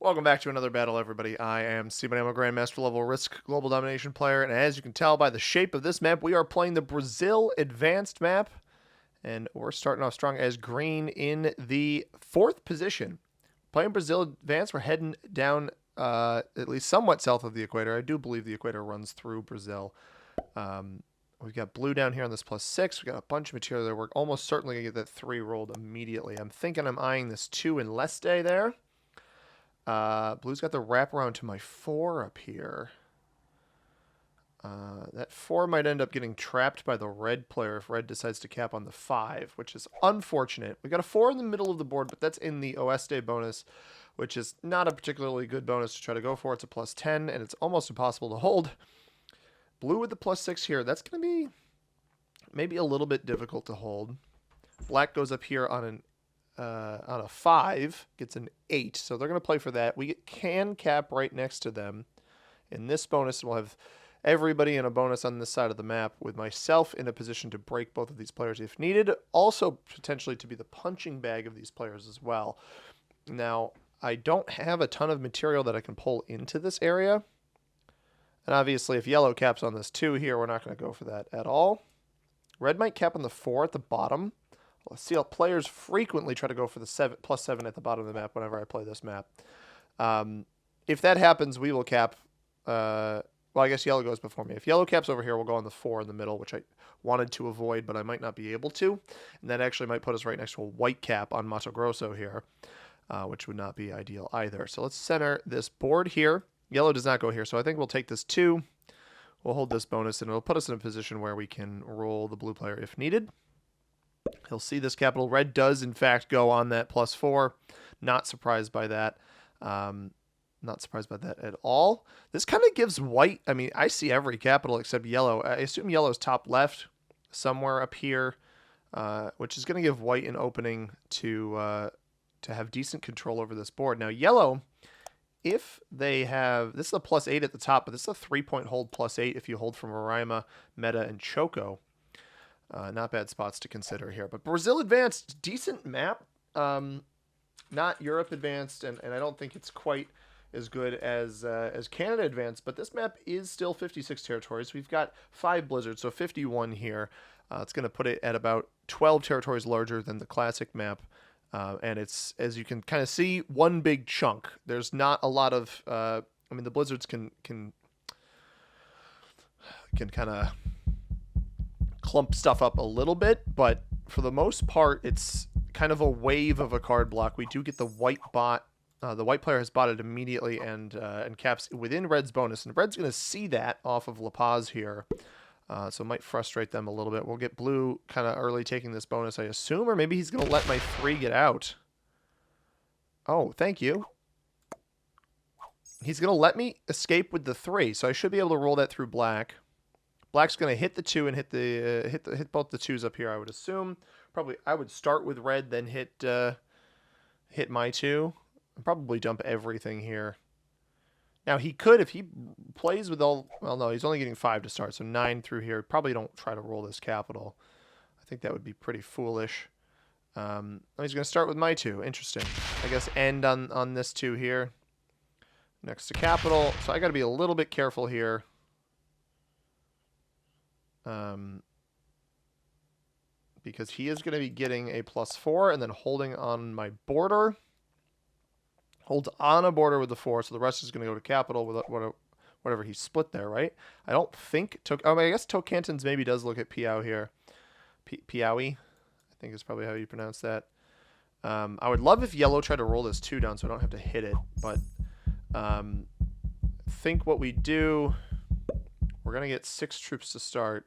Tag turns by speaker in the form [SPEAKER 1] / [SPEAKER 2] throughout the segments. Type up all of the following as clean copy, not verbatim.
[SPEAKER 1] Welcome back to another battle, everybody. I am Stephen. I'm a Grandmaster level Risk Global Domination player, and as you can tell by the shape of this map, we are playing the Brazil Advanced map, and we're starting off strong as green in the 4th position. Playing Brazil Advanced, we're heading down at least somewhat south of the equator. I do believe the equator runs through Brazil. We've got blue down here on this +6. We've got a bunch of material there. We're almost certainly going to get that 3 rolled immediately. I'm thinking I'm eyeing this 2 in Leste there. Blue's got the wraparound to my 4 up here. That 4 might end up getting trapped by the red player if red decides to cap on the 5, which is unfortunate. We got a 4 in the middle of the board, but that's in the Oeste bonus, which is not a particularly good bonus to try to go for. It's a +10, and it's almost impossible to hold. Blue with the +6 here. That's going to be maybe a little bit difficult to hold. Black goes up here on a 5, gets an 8, so they're going to play for that. We can cap right next to them. In this bonus, we'll have everybody in a bonus on this side of the map, with myself in a position to break both of these players if needed, also potentially to be the punching bag of these players as well. Now, I don't have a ton of material that I can pull into this area, and obviously if yellow caps on this 2 here, we're not going to go for that at all. Red might cap on the 4 at the bottom. Well, see how players frequently try to go for the +7 at the bottom of the map whenever I play this map. If that happens, we will cap. Well, I guess yellow goes before me. If yellow caps over here, we'll go on the 4 in the middle, which I wanted to avoid, but I might not be able to. And that actually might put us right next to a white cap on Mato Grosso here, which would not be ideal either. So let's center this board here. Yellow does not go here, so I think we'll take this 2. We'll hold this bonus, and it'll put us in a position where we can roll the blue player if needed. He'll see this capital. Red does, in fact, go on that +4. Not surprised by that. Not surprised by that at all. This kind of gives white. I mean, I see every capital except yellow. I assume yellow's top left, somewhere up here, which is going to give white an opening to have decent control over this board. Now, yellow, if they have, this is a +8 at the top, but this is a 3-point hold +8 if you hold from Roraima, Meta, and Choco. Not bad spots to consider here. But Brazil Advanced, decent map. Not Europe Advanced, and I don't think it's quite as good as Canada Advanced. But this map is still 56 territories. We've got 5 blizzards, so 51 here. It's going to put it at about 12 territories larger than the classic map. And it's, as you can kind of see, one big chunk. There's not a lot of... I mean, the blizzards can kind of clump stuff up a little bit, but for the most part, it's kind of a wave of a card block. We do get the white bot. The white player has botted immediately and caps within red's bonus, and red's going to see that off of La Paz here, so it might frustrate them a little bit. We'll get blue kind of early taking this bonus, I assume, or maybe he's going to let my 3 get out. Oh, thank you. He's going to let me escape with the 3, so I should be able to roll that through black. Black's going to hit the 2 and hit both the 2s up here, I would assume. Probably I would start with red, then hit my 2. And probably dump everything here. Now, he could, if he plays with all... Well, no, he's only getting 5 to start, so 9 through here. Probably don't try to roll this capital. I think that would be pretty foolish. He's going to start with my 2. Interesting. I guess end on this 2 here. Next to capital. So I got to be a little bit careful here. Because he is going to be getting a +4 and then holding on my border. Holds on a border with the 4, so the rest is going to go to capital with whatever he split there, right? I don't think... I guess Tocantins maybe does look at Piau here. Piaui, I think is probably how you pronounce that. I would love if yellow tried to roll this 2 down so I don't have to hit it, but think what we do... We're going to get 6 troops to start.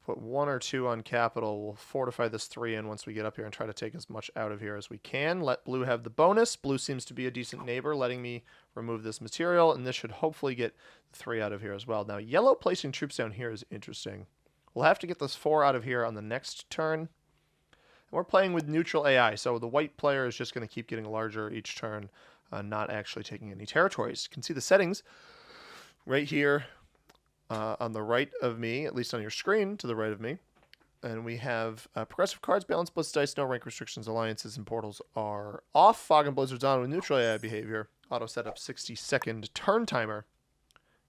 [SPEAKER 1] Put 1 or 2 on capital. We'll fortify this 3 in once we get up here and try to take as much out of here as we can. Let blue have the bonus. Blue seems to be a decent neighbor, letting me remove this material, and this should hopefully get 3 out of here as well. Now, yellow placing troops down here is interesting. We'll have to get this 4 out of here on the next turn. And we're playing with neutral AI, so the white player is just going to keep getting larger each turn, not actually taking any territories. You can see the settings right here on the right of me, at least on your screen to the right of me. And we have progressive cards, balance, blitz dice, no rank restrictions, alliances, and portals are off. Fog and Blizzard's on with neutral AI behavior. Auto setup 60-second turn timer.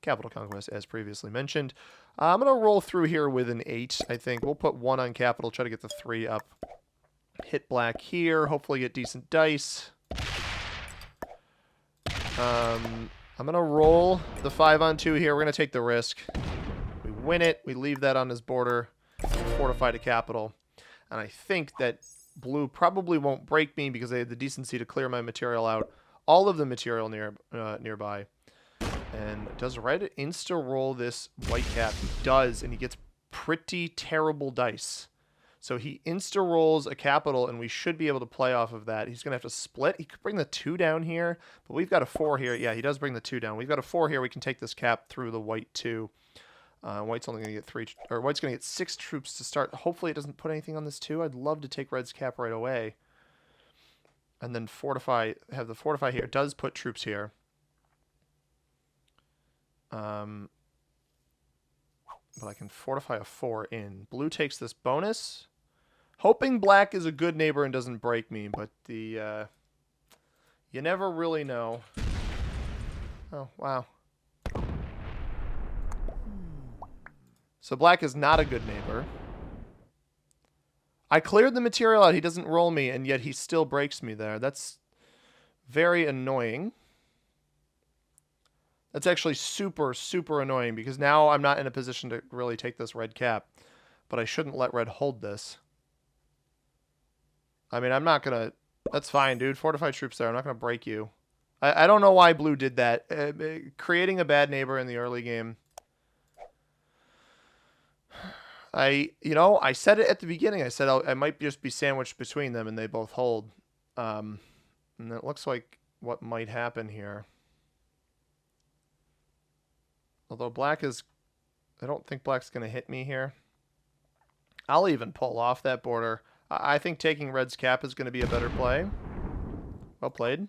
[SPEAKER 1] Capital Conquest, as previously mentioned. I'm going to roll through here with an 8, I think. We'll put 1 on Capital, try to get the 3 up. Hit black here, hopefully get decent dice. I'm going to roll the 5 on 2 here. We're going to take the risk. We win it. We leave that on his border. Fortify to Capital. And I think that blue probably won't break me because they had the decency to clear my material out. All of the material nearby. And does red insta-roll this white cap? He does, and he gets pretty terrible dice. So he insta-rolls a Capital, and we should be able to play off of that. He's going to have to split. He could bring the 2 down here, but we've got a 4 here. Yeah, he does bring the 2 down. We've got a 4 here. We can take this cap through the white 2. White's only going to get 3, or White's going to get 6 troops to start. Hopefully it doesn't put anything on this 2. I'd love to take red's cap right away. And then fortify, have the fortify here. It does put troops here. But I can fortify a 4 in. Blue takes this bonus. Hoping black is a good neighbor and doesn't break me, but the you never really know. Oh, wow. So black is not a good neighbor. I cleared the material out. He doesn't roll me, and yet he still breaks me there. That's very annoying. That's actually super, super annoying because now I'm not in a position to really take this red cap. But I shouldn't let red hold this. I mean, I'm not going to... That's fine, dude. Fortify troops there. I'm not going to break you. I don't know why blue did that. Creating a bad neighbor in the early game. I said it at the beginning. I said I might just be sandwiched between them, and they both hold. And it looks like what might happen here. Although black is... I don't think black's going to hit me here. I'll even pull off that border. I think taking red's cap is going to be a better play. Well played.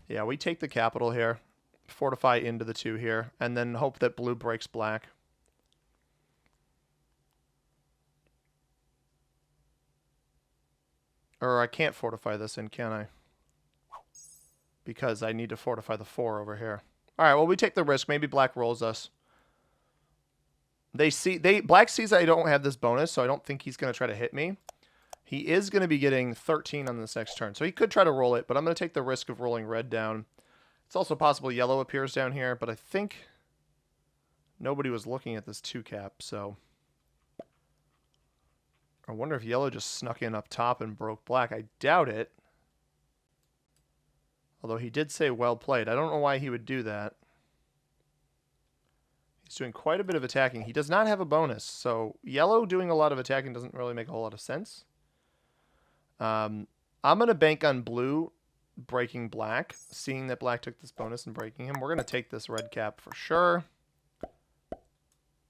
[SPEAKER 1] Yeah, we take the Capital here. Fortify into the 2 here. And then hope that blue breaks black. Or I can't fortify this in, can I? Because I need to fortify the 4 over here. Alright, well, we take the risk. Maybe black rolls us. Black sees I don't have this bonus, so I don't think he's going to try to hit me. He is going to be getting 13 on this next turn, so he could try to roll it, but I'm going to take the risk of rolling red down. It's also possible yellow appears down here, but I think nobody was looking at this 2 cap, so... I wonder if yellow just snuck in up top and broke black. I doubt it. Although he did say well played. I don't know why he would do that. He's doing quite a bit of attacking. He does not have a bonus, so yellow doing a lot of attacking doesn't really make a whole lot of sense. I'm going to bank on blue breaking black, seeing that black took this bonus and breaking him. We're going to take this red cap for sure.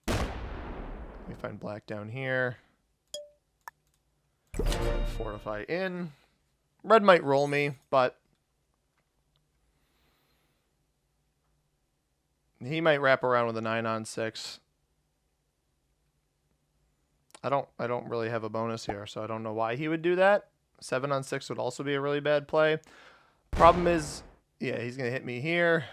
[SPEAKER 1] Let me find black down here. Fortify in. Red might roll me, but he might wrap around with a 9 on 6. I don't really have a bonus here, so I don't know why he would do that. 7 on 6 would also be a really bad play. Problem is, yeah, he's going to hit me here.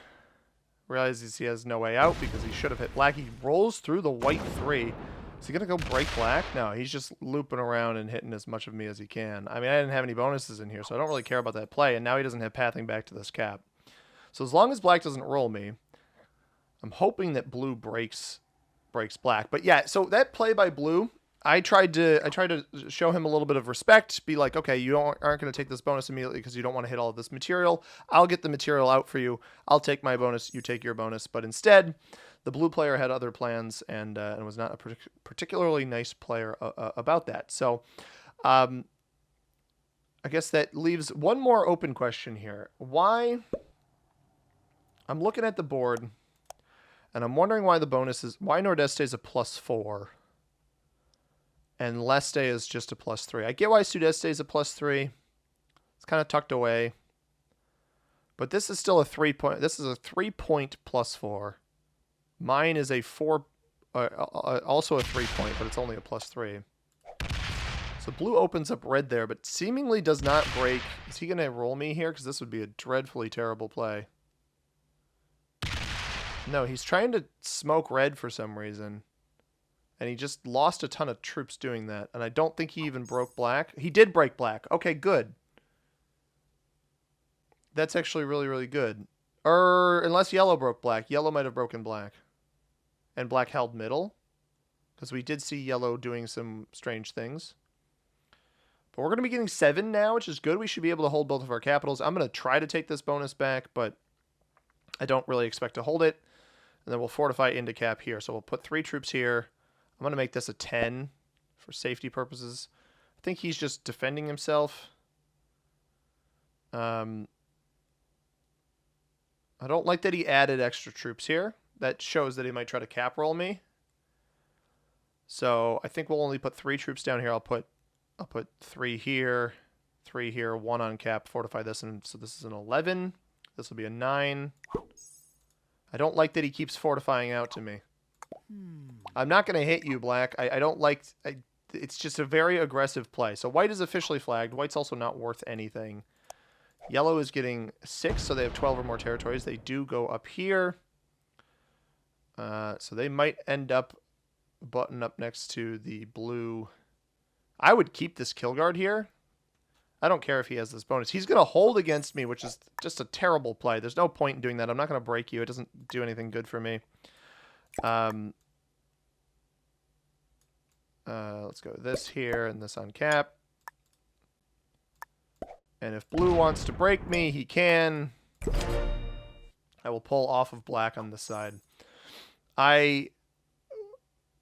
[SPEAKER 1] Realizes he has no way out because he should have hit black. He rolls through the white 3. Is he going to go break black? No, he's just looping around and hitting as much of me as he can. I mean, I didn't have any bonuses in here, so I don't really care about that play. And now he doesn't have pathing back to this cap. So as long as black doesn't roll me, I'm hoping that blue breaks black. But yeah, so that play by blue, I tried to show him a little bit of respect. Be like, okay, you aren't going to take this bonus immediately because you don't want to hit all of this material. I'll get the material out for you. I'll take my bonus. You take your bonus. But instead, the blue player had other plans and was not a particularly nice player about that. So I guess that leaves one more open question here. Why? I'm looking at the board, and I'm wondering why the bonus is... Why Nordeste is a +4, and Leste is just a +3. I get why Sudeste is a +3. It's kind of tucked away. But this is still a 3-point... This is a 3-point +4. Mine is a 4 Also a 3-point, but it's only a +3. So blue opens up red there, but seemingly does not break. Is he going to roll me here? Because this would be a dreadfully terrible play. No, he's trying to smoke red for some reason. And he just lost a ton of troops doing that. And I don't think he even broke black. He did break black. Okay, good. That's actually really, really good. Unless yellow broke black. Yellow might have broken black. And black held middle. Because we did see yellow doing some strange things. But we're going to be getting 7 now, which is good. We should be able to hold both of our capitals. I'm going to try to take this bonus back, but I don't really expect to hold it. And then we'll fortify into cap here. So we'll put 3 troops here. I'm going to make this a 10 for safety purposes. I think he's just defending himself. I don't like that he added extra troops here. That shows that he might try to cap roll me. So I think we'll only put 3 troops down here. I'll put 3 here, 3 here, 1 on cap, fortify this, and so this is an 11. This will be a 9. I don't like that he keeps fortifying out to me. I'm not going to hit you, black. I don't like... it's just a very aggressive play. So white is officially flagged. White's also not worth anything. Yellow is getting 6, so they have 12 or more territories. They do go up here. So they might end up button up next to the blue. I would keep this kill guard here. I don't care if he has this bonus. He's going to hold against me, which is just a terrible play. There's no point in doing that. I'm not going to break you. It doesn't do anything good for me. Let's go this here and this on cap. And if blue wants to break me, he can. I will pull off of black on this side. I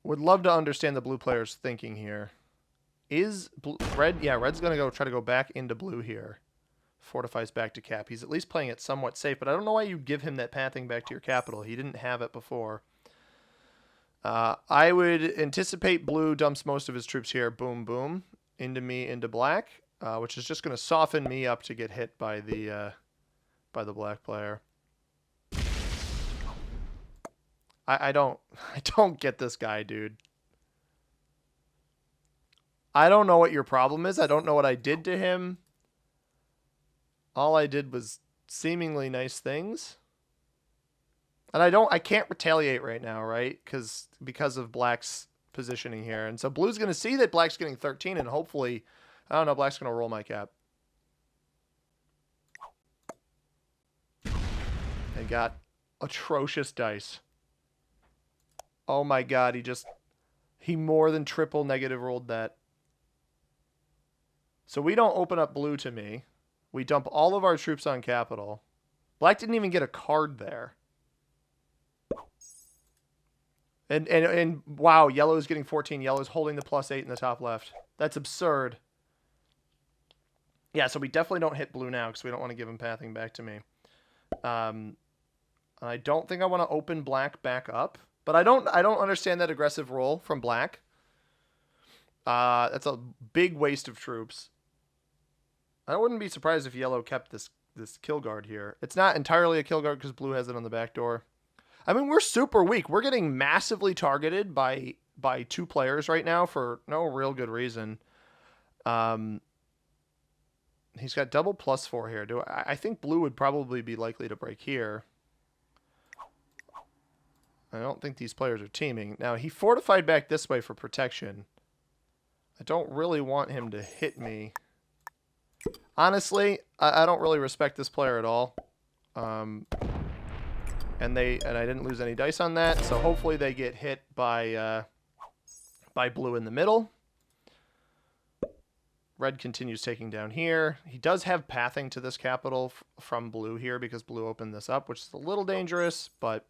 [SPEAKER 1] would love to understand the blue player's thinking here. Is red? Yeah, red's going to try to go back into blue here. Fortifies back to cap. He's at least playing it somewhat safe, but I don't know why you give him that pathing back to your capital. He didn't have it before. I would anticipate blue dumps most of his troops here. Boom, boom. Into me, into black, which is just going to soften me up to get hit by the black player. I don't get this guy, dude. I don't know what your problem is. I don't know what I did to him. All I did was seemingly nice things. And I can't retaliate right now, right? Because of black's positioning here. And so blue's going to see that black's getting 13 and hopefully, I don't know, black's going to roll my cap. I got atrocious dice. Oh my god, he more than triple negative rolled that. So we don't open up blue to me. We dump all of our troops on capital. Black didn't even get a card there. And wow, yellow is getting 14. Yellow is holding the +8 in the top left. That's absurd. Yeah, so we definitely don't hit blue now because we don't want to give him pathing back to me. I don't think I want to open black back up, but I don't understand that aggressive roll from black. That's a big waste of troops. I wouldn't be surprised if yellow kept this kill guard here. It's not entirely a kill guard because blue has it on the back door. I mean, we're super weak. We're getting massively targeted by 2 players right now for no real good reason. He's got double +4 here. I think blue would probably be likely to break here. I don't think these players are teaming. Now, he fortified back this way for protection. I don't really want him to hit me. Honestly, I don't really respect this player at all. And I didn't lose any dice on that, so hopefully they get hit by blue in the middle. Red continues taking down here. He does have pathing to this capital from blue here because blue opened this up, which is a little dangerous, but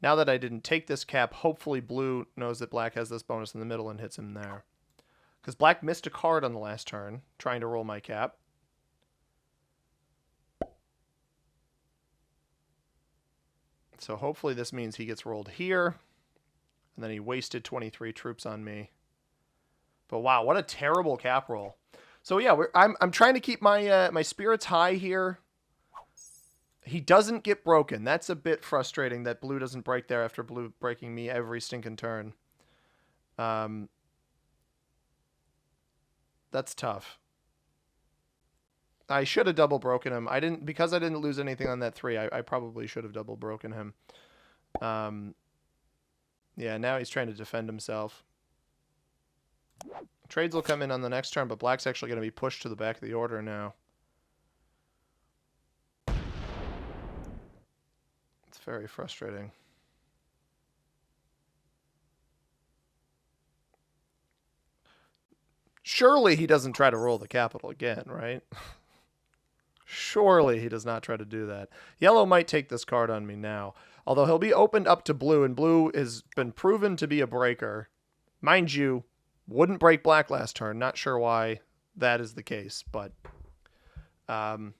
[SPEAKER 1] now that I didn't take this cap, hopefully blue knows that black has this bonus in the middle and hits him there. Because black missed a card on the last turn, trying to roll my cap. So hopefully this means he gets rolled here. And then he wasted 23 troops on me. But wow, what a terrible cap roll. So yeah, I'm trying to keep my my spirits high here. He doesn't get broken. That's a bit frustrating that blue doesn't break there after blue breaking me every stinking turn. That's tough. I should have double broken him. Because I didn't lose anything on that 3. I probably should have double broken him. Yeah, now he's trying to defend himself. Trades will come in on the next turn, but black's actually going to be pushed to the back of the order now. It's very frustrating. Surely he doesn't try to roll the capital again, right? Surely he does not try to do that. Yellow might take this card on me now. Although he'll be opened up to blue, and blue has been proven to be a breaker. Mind you, wouldn't break black last turn. Not sure why that is the case, but I'm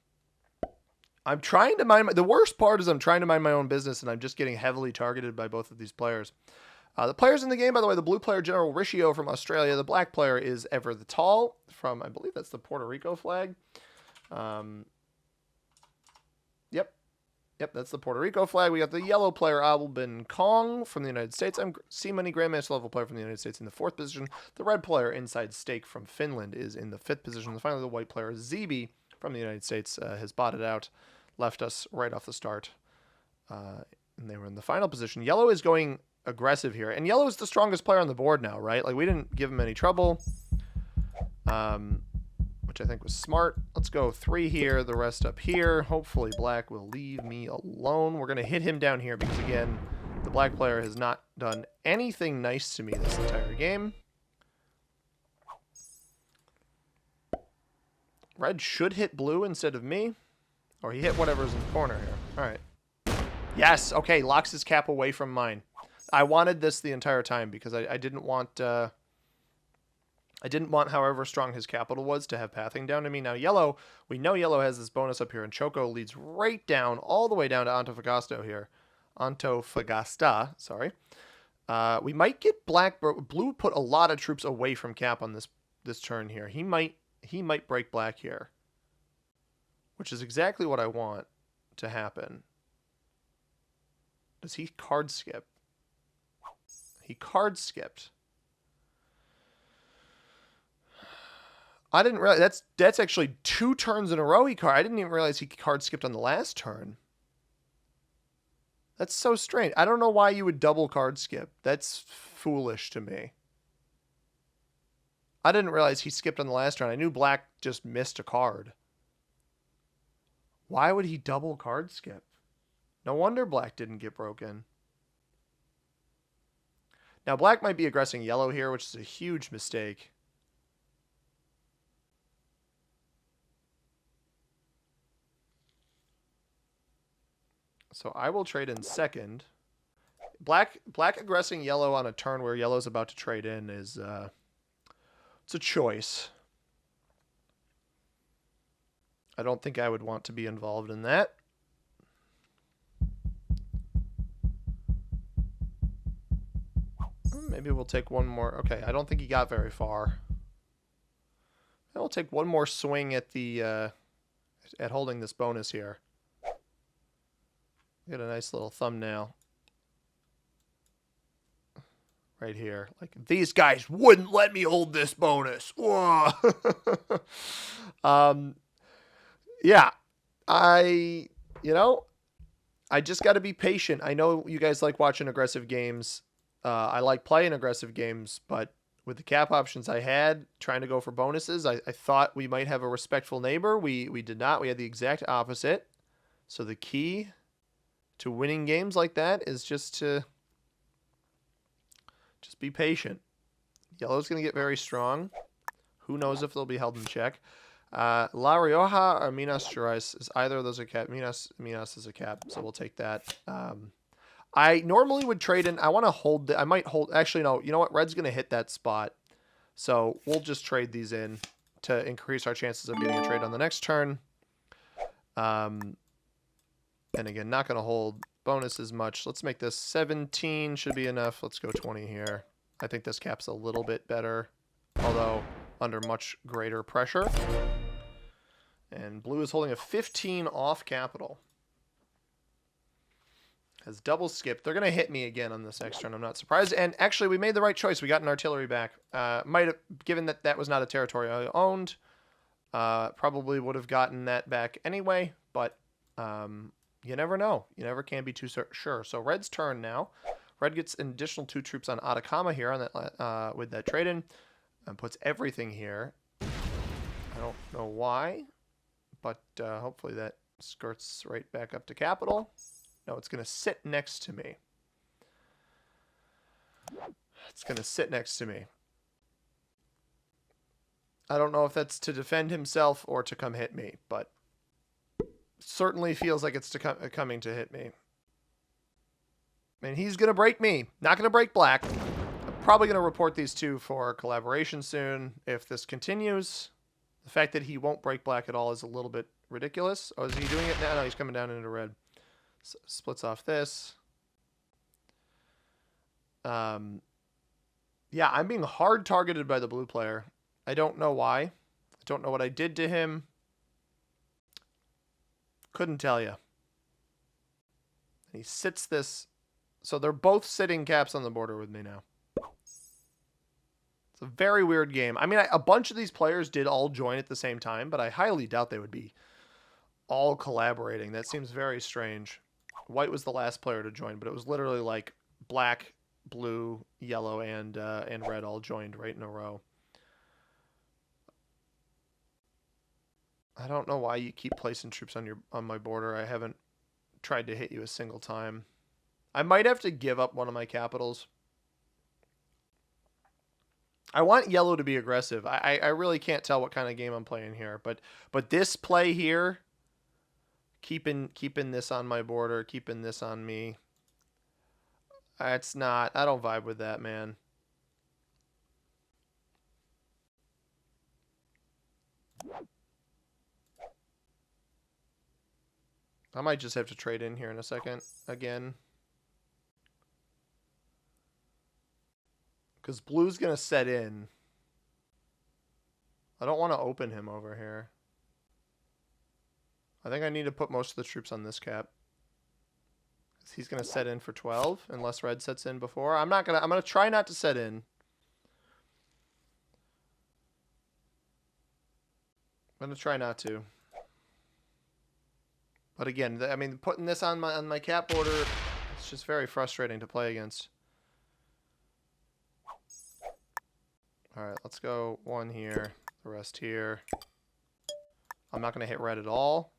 [SPEAKER 1] trying to mind. The worst part is I'm trying to mind my own business, and I'm just getting heavily targeted by both of these players. The players in the game, by the way, the blue player, General Riccio from Australia. The black player is Ever the Tall from, I believe that's the Puerto Rico flag. Yep, that's the Puerto Rico flag. We got the yellow player, Albin Kong from the United States. I'm C-Money Grandmaster level player from the United States in the 4th position. The red player, Inside Stake from Finland, is in the 5th position. And finally, the white player, ZB from the United States, has botted out, left us right off the start. And they were in the final position. Yellow is going aggressive here. And yellow is the strongest player on the board now, right? Like, we didn't give him any trouble. Which I think was smart. Let's go 3 here, the rest up here. Hopefully black will leave me alone. We're going to hit him down here because, again, the black player has not done anything nice to me this entire game. Red should hit blue instead of me. Or he hit whatever's in the corner here. All right. Yes, okay, locks his cap away from mine. I wanted this the entire time because I didn't want... I didn't want however strong his capital was to have pathing down to me. Now yellow, we know yellow has this bonus up here, and Choco leads right down, all the way down to Antofagasta here. Antofagasta, sorry. We might get blue put a lot of troops away from cap on this turn here. He might break black here, which is exactly what I want to happen. Does he card skip? He card skipped. I didn't realize that's actually 2 turns in a row he card. I didn't even realize he card skipped on the last turn. That's so strange. I don't know why you would double card skip. That's foolish to me. I didn't realize he skipped on the last turn. I knew black just missed a card. Why would he double card skip? No wonder black didn't get broken. Now black might be aggressing yellow here, which is a huge mistake. So I will trade in second. Black aggressing yellow on a turn where yellow's about to trade in is it's a choice. I don't think I would want to be involved in that. Maybe we'll take one more. Okay, I don't think he got very far. I'll take one more swing at the at holding this bonus here. Get a nice little thumbnail right here. Like, these guys wouldn't let me hold this bonus. Yeah, I just got to be patient. I know you guys like watching aggressive games. I like playing aggressive games, but with the cap options I had, trying to go for bonuses, I thought we might have a respectful neighbor. We did not. We had the exact opposite. So the key to winning games like that is just to be patient. Yellow's going to get very strong. Who knows if they'll be held in check. La Rioja or Minas Gerais, is either of those a cap? Minas is a cap, so we'll take that. I normally would trade in. I want to hold. I might hold. Actually, no. You know what? Red's going to hit that spot. So we'll just trade these in to increase our chances of getting a trade on the next turn. And again, not going to hold bonuses much. Let's make this 17 should be enough. Let's go 20 here. I think this cap's a little bit better, although under much greater pressure. And blue is holding a 15 off capital. Has double skip. They're going to hit me again on this next turn. I'm not surprised. And actually, we made the right choice. We got an artillery back. Might have, given that that was not a territory I owned, probably would have gotten that back anyway. But you never know. You never can be too sure. So Red's turn now. Red gets an additional 2 troops on Atacama here on that with that trade-in, and puts everything here. I don't know why, but hopefully that skirts right back up to capital. No, it's going to sit next to me. It's going to sit next to me. I don't know if that's to defend himself or to come hit me, but certainly feels like it's coming to hit me. And he's going to break me. Not going to break black. I'm probably going to report these two for collaboration soon if this continues. The fact that he won't break black at all is a little bit ridiculous. Oh, is he doing it now? No, he's coming down into red. So, splits off this. Yeah, I'm being hard targeted by the blue player. I don't know why. I don't know what I did to him. Couldn't tell you. And he sits this. So they're both sitting caps on the border with me now. It's a very weird game. I mean, a bunch of these players did all join at the same time, but I highly doubt they would be all collaborating. That seems very strange. White was the last player to join, but it was literally like black, blue, yellow, and red all joined right in a row. I don't know why you keep placing troops on my border. I haven't tried to hit you a single time. I might have to give up one of my capitals. I want yellow to be aggressive. I really can't tell what kind of game I'm playing here, but this play here, keeping this on my border, keeping this on me. It's not. I don't vibe with that, man. I might just have to trade in here in a second again. Because blue's going to set in. I don't want to open him over here. I think I need to put most of the troops on this cap. He's going to set in for 12 unless red sets in before. I'm going to try not to set in. I'm going to try not to. But again, I mean, putting this on my cap border, it's just very frustrating to play against. All right, let's go one here, the rest here. I'm not going to hit red at all.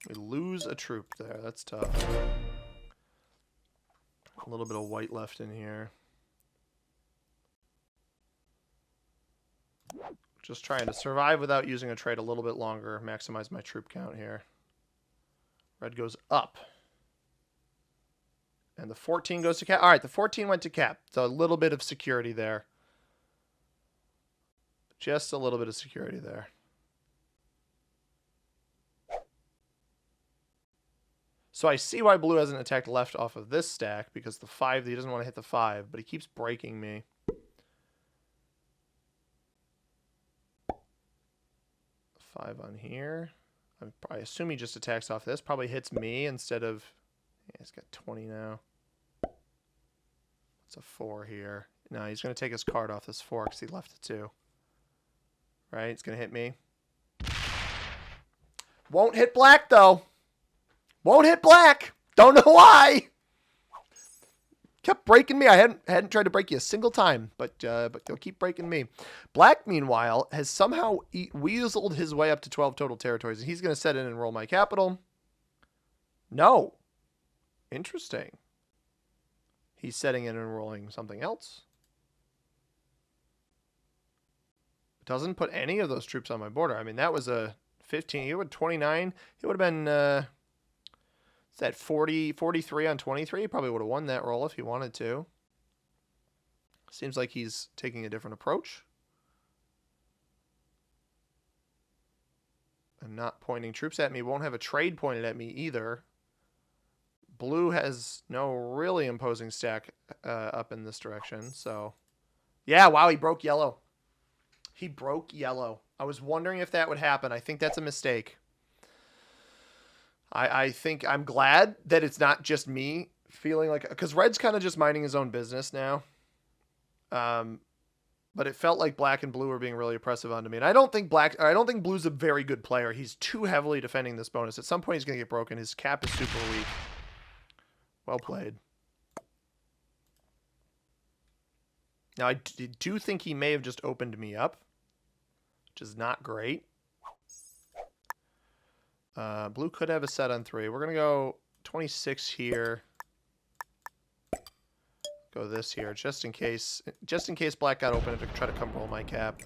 [SPEAKER 1] We lose a troop there. That's tough. A little bit of white left in here. Just trying to survive without using a trade a little bit longer. Maximize my troop count here. Red goes up. And the 14 goes to cap. All right, the 14 went to cap. So a little bit of security there. Just a little bit of security there. So I see why blue hasn't attacked left off of this stack, because the 5, he doesn't want to hit the 5, but he keeps breaking me. 5 on here. I assume he just attacks off this. Probably hits me instead of... Yeah, he's got 20 now. It's a 4 here. No, he's going to take his card off this 4 because he left the 2. Right? He's going to hit me. Won't hit black, though. Won't hit black. Don't know why. Kept breaking me. I hadn't tried to break you a single time, but they'll keep breaking me. Black, meanwhile, has somehow weaseled his way up to 12 total territories, and he's going to set in and roll my capital. No. Interesting. He's setting in and rolling something else. Doesn't put any of those troops on my border. I mean, that was a 15. He would 29. It would have been... Is that 43 on 23? He probably would have won that roll if he wanted to. Seems like he's taking a different approach. And not pointing troops at me. Won't have a trade pointed at me either. Blue has no really imposing stack up in this direction. So, yeah, wow, he broke yellow. He broke yellow. I was wondering if that would happen. I think that's a mistake. I think I'm glad that it's not just me feeling like, because Red's kind of just minding his own business now. But it felt like black and blue were being really oppressive onto me. And I don't think blue's a very good player. He's too heavily defending this bonus. At some point he's going to get broken. His cap is super weak. Well played. Now I do think he may have just opened me up, which is not great. Blue could have a set on 3. We're going to go 26 here. Go this here, just in case black got open to try to come roll my cap.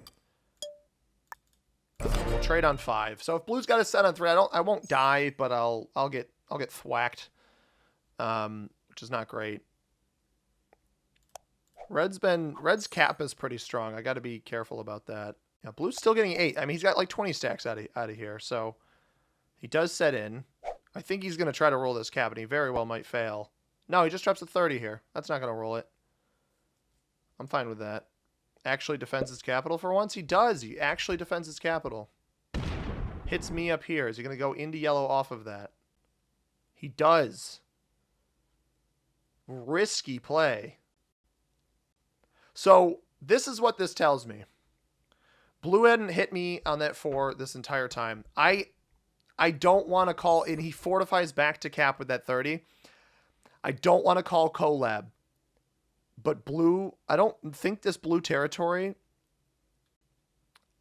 [SPEAKER 1] We'll trade on 5. So if blue's got a set on 3, I won't die, but I'll get thwacked, which is not great. Red's cap is pretty strong. I got to be careful about that. Yeah, blue's still getting 8. I mean, he's got like 20 stacks out of here, so he does set in. I think he's going to try to roll this cap, and he very well might fail. No, he just drops a 30 here. That's not going to roll it. I'm fine with that. Actually defends his capital for once. He does. He actually defends his capital. Hits me up here. Is he going to go into yellow off of that? He does. Risky play. So this is what this tells me. Blue hadn't hit me on that 4 this entire time. I don't want to call, and he fortifies back to cap with that 30. I don't want to call collab, but blue, I don't think this blue territory,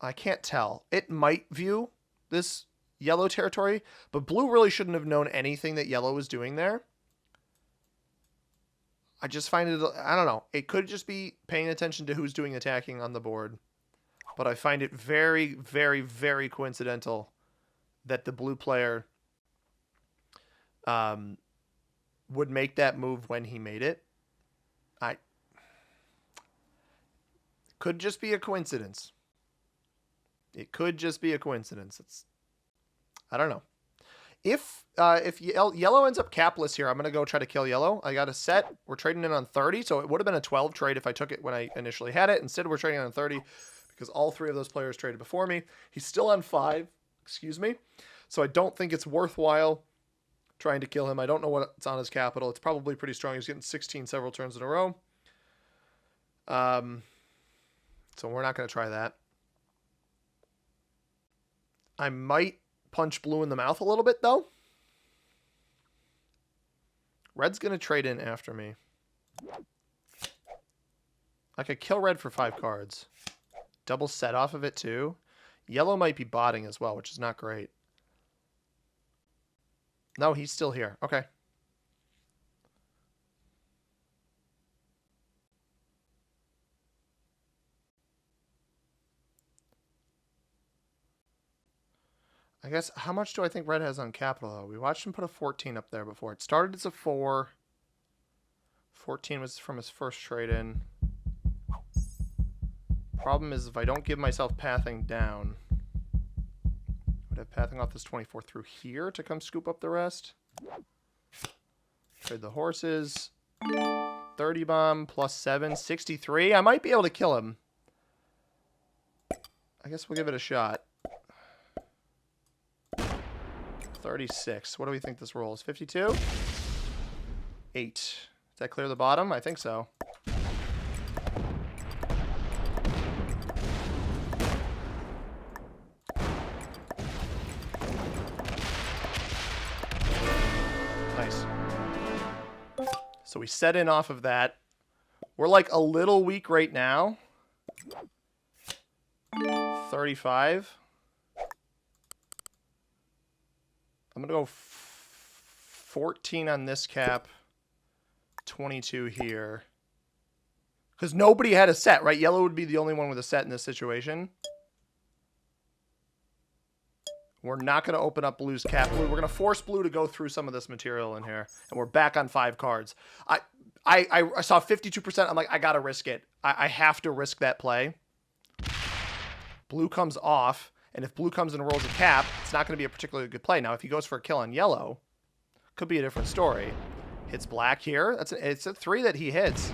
[SPEAKER 1] I can't tell. It might view this yellow territory, but blue really shouldn't have known anything that yellow was doing there. I just find it, I don't know. It could just be paying attention to who's doing attacking on the board, but I find it very, very, very coincidental that the blue player, would make that move when he made it. Could just be a coincidence. It could just be a coincidence. I don't know. If yellow ends up capless here, I'm going to go try to kill yellow. I got a set. We're trading in on 30, so it would have been a 12 trade if I took it when I initially had it. Instead, we're trading on 30 because all 3 of those players traded before me. He's still on 5, excuse me. So I don't think it's worthwhile trying to kill him. I don't know what's on his capital. It's probably pretty strong. He's getting 16 several turns in a row. So we're not going to try that. I might punch blue in the mouth a little bit, though. Red's going to trade in after me. I could kill red for 5 cards. Double set off of it, too. Yellow might be botting as well, which is not great. No, he's still here. Okay. I guess, how much do I think red has on capital, though? We watched him put a 14 up there before. It started as a 4. 14 was from his first trade-in. Problem is, if I don't give myself pathing down, would have pathing off this 24 through here to come scoop up the rest. Trade the horses. 30 bomb plus 7, 63. I might be able to kill him. I guess we'll give it a shot. 36. What do we think this roll is? 52? 8. Does that clear the bottom? I think so. Nice. So we set in off of that. We're like a little weak right now. 35. I'm going to go 14 on this cap, 22 here. Because nobody had a set, right? Yellow would be the only one with a set in this situation. We're not going to open up blue's cap. We're going to force blue to go through some of this material in here. And we're back on 5 cards. I saw 52%. I'm like, I got to risk it. I have to risk that play. Blue comes off. And if blue comes and rolls a cap, it's not going to be a particularly good play. Now, if he goes for a kill on yellow, could be a different story. Hits black here. It's a 3 that he hits.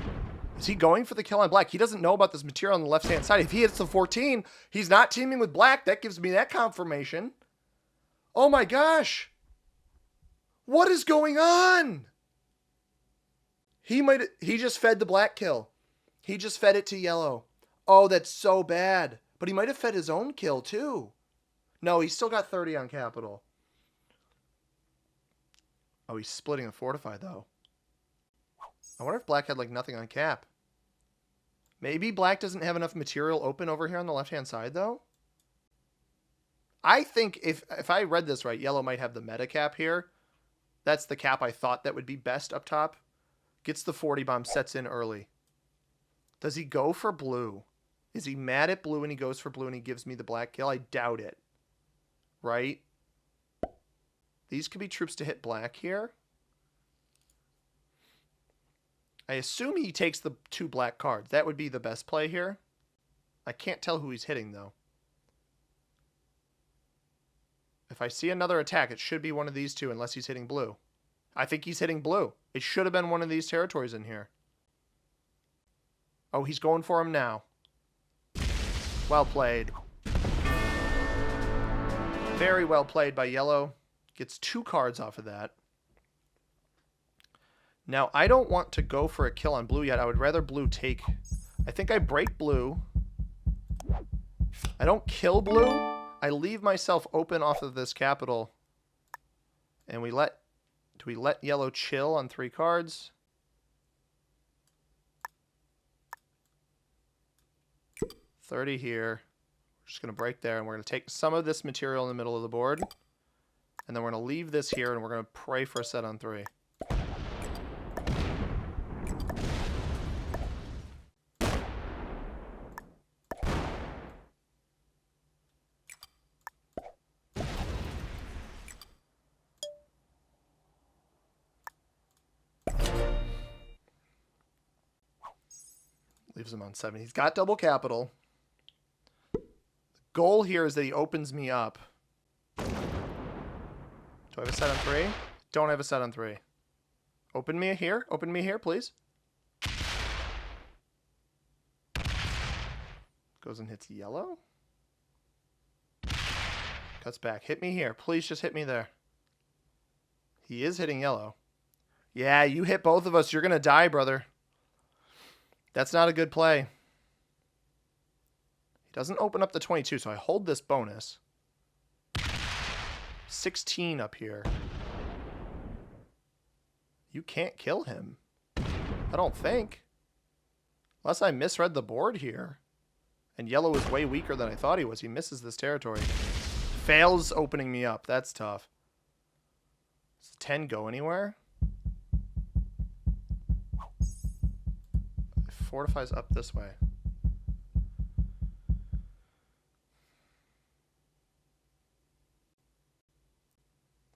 [SPEAKER 1] Is he going for the kill on black? He doesn't know about this material on the left-hand side. If he hits the 14, he's not teaming with black. That gives me that confirmation. Oh my gosh. What is going on? He just fed the black kill. He just fed it to yellow. Oh, that's so bad. But he might have fed his own kill too. No, he's still got 30 on capital. Oh, he's splitting a fortify though. I wonder if black had like nothing on cap. Maybe black doesn't have enough material open over here on the left-hand side though. I think if I read this right, yellow might have the meta cap here. That's the cap I thought that would be best up top. Gets the 40 bomb, sets in early. Does he go for blue? Is he mad at blue and he goes for blue and he gives me the black kill? I doubt it. Right? These could be troops to hit black here. I assume he takes the 2 black cards. That would be the best play here. I can't tell who he's hitting though. If I see another attack, it should be one of these 2 unless he's hitting blue. I think he's hitting blue. It should have been one of these territories in here. Oh, he's going for him now. Well played. Very well played by yellow. Gets 2 cards off of that. Now, I don't want to go for a kill on blue yet. I would rather blue take... I think I break blue. I don't kill blue. I leave myself open off of this capital. And we let... Do we let yellow chill on 3 cards? $30 here. We're just going to break there, and we're going to take some of this material in the middle of the board. And then we're going to leave this here, and we're going to pray for a set on 3. Leaves him on 7. He's got double capital. The goal here is that he opens me up. Do I have a set on 3? Don't have a set on 3. Open me here. Open me here, please. Goes and hits yellow. Cuts back. Hit me here. Please just hit me there. He is hitting yellow. Yeah, you hit both of us. You're going to die, brother. That's not a good play. He doesn't open up the 22, so I hold this bonus. 16 up here. You can't kill him. I don't think. Unless I misread the board here. And yellow is way weaker than I thought he was. He misses this territory. Fails opening me up. That's tough. Does 10 go anywhere? Fortifies up this way.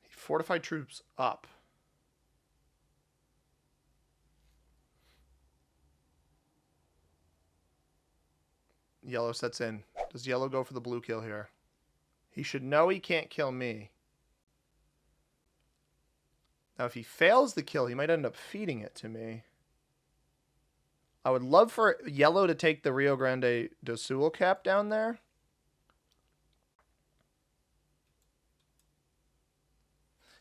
[SPEAKER 1] He fortified troops up. Yellow sets in. Does yellow go for the blue kill here? He should know he can't kill me. Now if he fails the kill, he might end up feeding it to me. I would love for yellow to take the Rio Grande do Sul cap down there.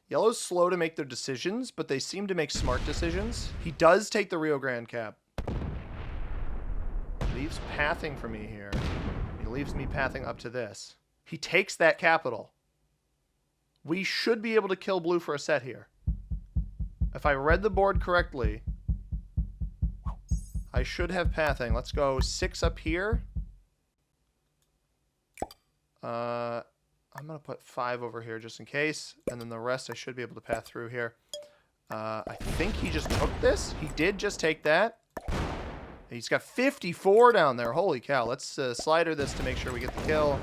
[SPEAKER 1] Yellow's slow to make their decisions, but they seem to make smart decisions. He does take the Rio Grande cap. Leaves pathing for me here. He leaves me pathing up to this. He takes that capital. We should be able to kill blue for a set here. If I read the board correctly... I should have pathing. Let's go 6 up here. I'm going to put 5 over here just in case. And then the rest I should be able to path through here. I think he just took this. He did just take that. He's got 54 down there. Holy cow. Let's slider this to make sure we get the kill.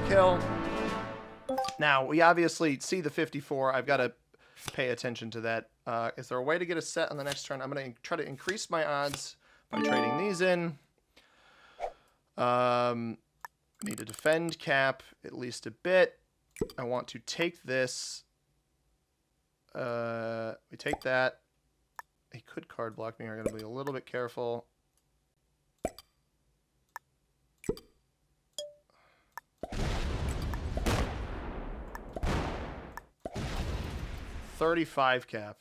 [SPEAKER 1] Kill. Now, we obviously see the 54. I've got to pay attention to that. Is there a way to get a set on the next turn? I'm going to try to increase my odds by trading these in. Need to defend cap at least a bit. I want to take this. We take that. He could card block me. I'm going to be a little bit careful. $35 cap.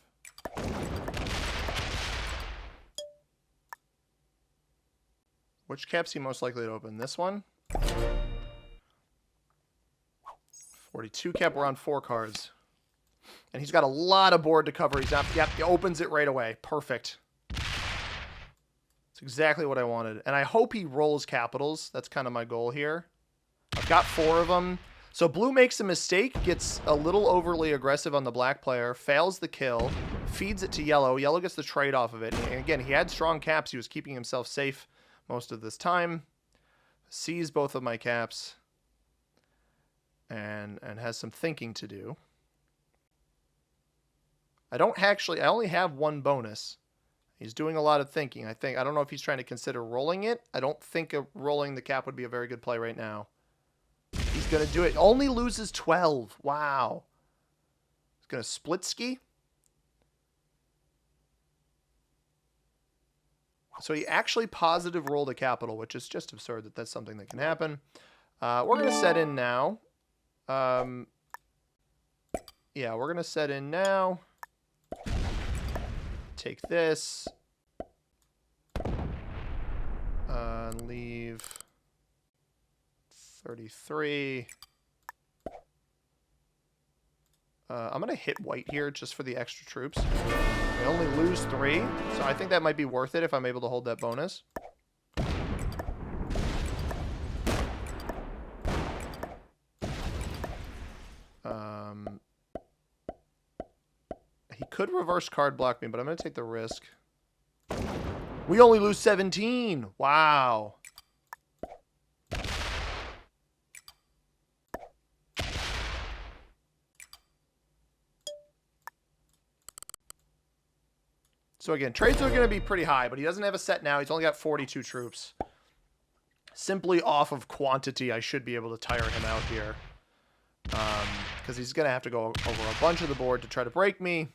[SPEAKER 1] Which cap's he most likely to open? This one? 42 cap. We're on 4 cards. And he's got a lot of board to cover. He's not, yep, he opens it right away. Perfect. That's exactly what I wanted. And I hope he rolls capitals. That's kind of my goal here. I've got 4 of them. So blue makes a mistake, gets a little overly aggressive on the black player, fails the kill, feeds it to yellow. Yellow gets the trade off of it. And again, he had strong caps. He was keeping himself safe most of this time. Sees both of my caps. And has some thinking to do. I only have 1 bonus. He's doing a lot of thinking. I don't know if he's trying to consider rolling it. I don't think rolling the cap would be a very good play right now. He's going to do it. Only loses 12. Wow. He's going to split ski. So he actually positive rolled a capital, which is just absurd that that's something that can happen. We're going to set in now. Yeah, we're going to set in now. Take this. Leave 33. I'm going to hit white here just for the extra troops. We only lose 3, so I think that might be worth it if I'm able to hold that bonus. He could reverse card block me, but I'm going to take the risk. We only lose 17. Wow. So again, trades are going to be pretty high, but he doesn't have a set now. He's only got 42 troops. Simply off of quantity, I should be able to tire him out here. Because he's going to have to go over a bunch of the board to try to break me.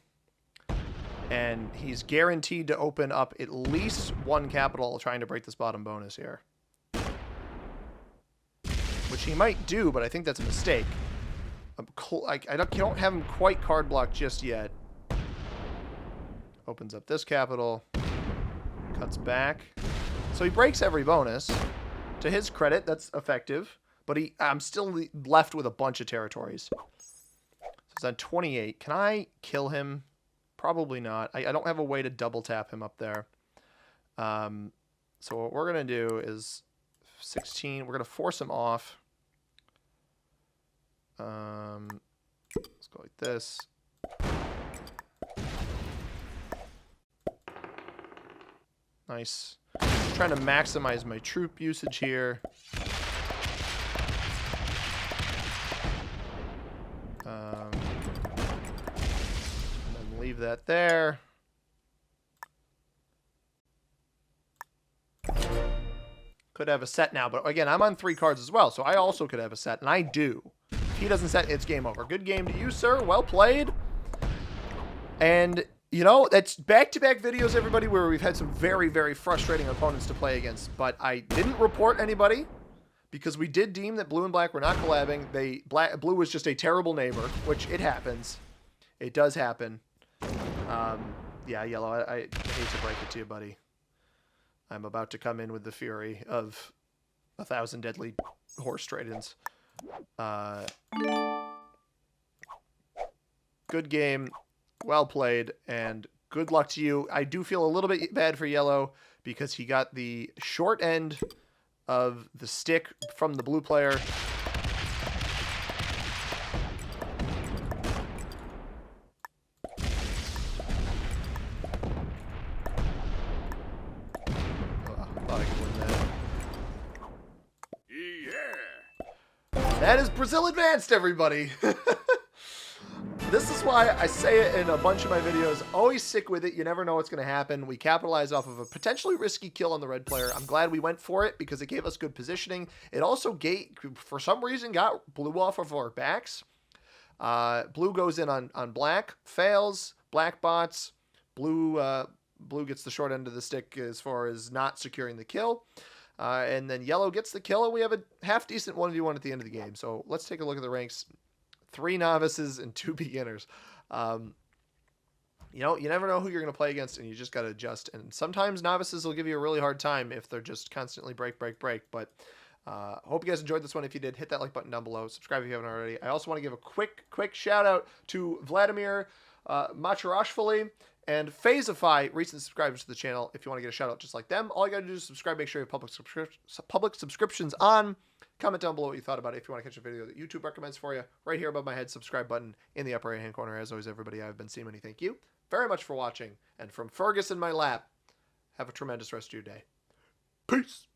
[SPEAKER 1] And he's guaranteed to open up at least 1 capital trying to break this bottom bonus here. Which he might do, but I think that's a mistake. I don't have him quite card blocked just yet. Opens up this capital. Cuts back. So he breaks every bonus. To his credit, that's effective. But I'm still left with a bunch of territories. So it's on 28. Can I kill him? Probably not. I don't have a way to double tap him up there. So what we're going to do is 16. We're going to force him off. Let's go like this. Nice. Trying to maximize my troop usage here. And then leave that there. Could have a set now, but again, I'm on 3 cards as well, so I also could have a set, and I do. If he doesn't set, it's game over. Good game to you, sir. Well played. And, you know, that's back-to-back videos, everybody, where we've had some very, very frustrating opponents to play against, but I didn't report anybody because we did deem that blue and black were not collabing. Blue was just a terrible neighbor, which it happens. It does happen. Yeah, yellow, I hate to break it to you, buddy. I'm about to come in with the fury of 1,000 deadly horse trade-ins. Good game, well played, and good luck to you. I do feel a little bit bad for yellow because he got the short end of the stick from the blue player. That is Brazil advanced, everybody. This is why I say it in a bunch of my videos. Always stick with it. You never know what's going to happen. We capitalized off of a potentially risky kill on the red player. I'm glad we went for it because it gave us good positioning. It also, for some reason, got blue off of our backs. Blue goes in on black, fails, black bots. Blue gets the short end of the stick as far as not securing the kill. And then yellow gets the kill, and we have a half-decent 1v1 at the end of the game. So let's take a look at the ranks. 3 novices and 2 beginners. You never know who you're going to play against, and you just got to adjust. And sometimes novices will give you a really hard time if they're just constantly break. But hope you guys enjoyed this one. If you did, hit that like button down below. Subscribe if you haven't already. I also want to give a quick shout out to Vladimir Macharashvili and Phasify, recent subscribers to the channel. If you want to get a shout out just like them, all you got to do is subscribe. Make sure you have public subscriptions on. Comment down below what you thought about it. If you want to catch a video that YouTube recommends for you, right here above my head, subscribe button in the upper right hand corner. As always, everybody, I've been Seamany. Thank you very much for watching. And from Fergus in my lap, have a tremendous rest of your day. Peace.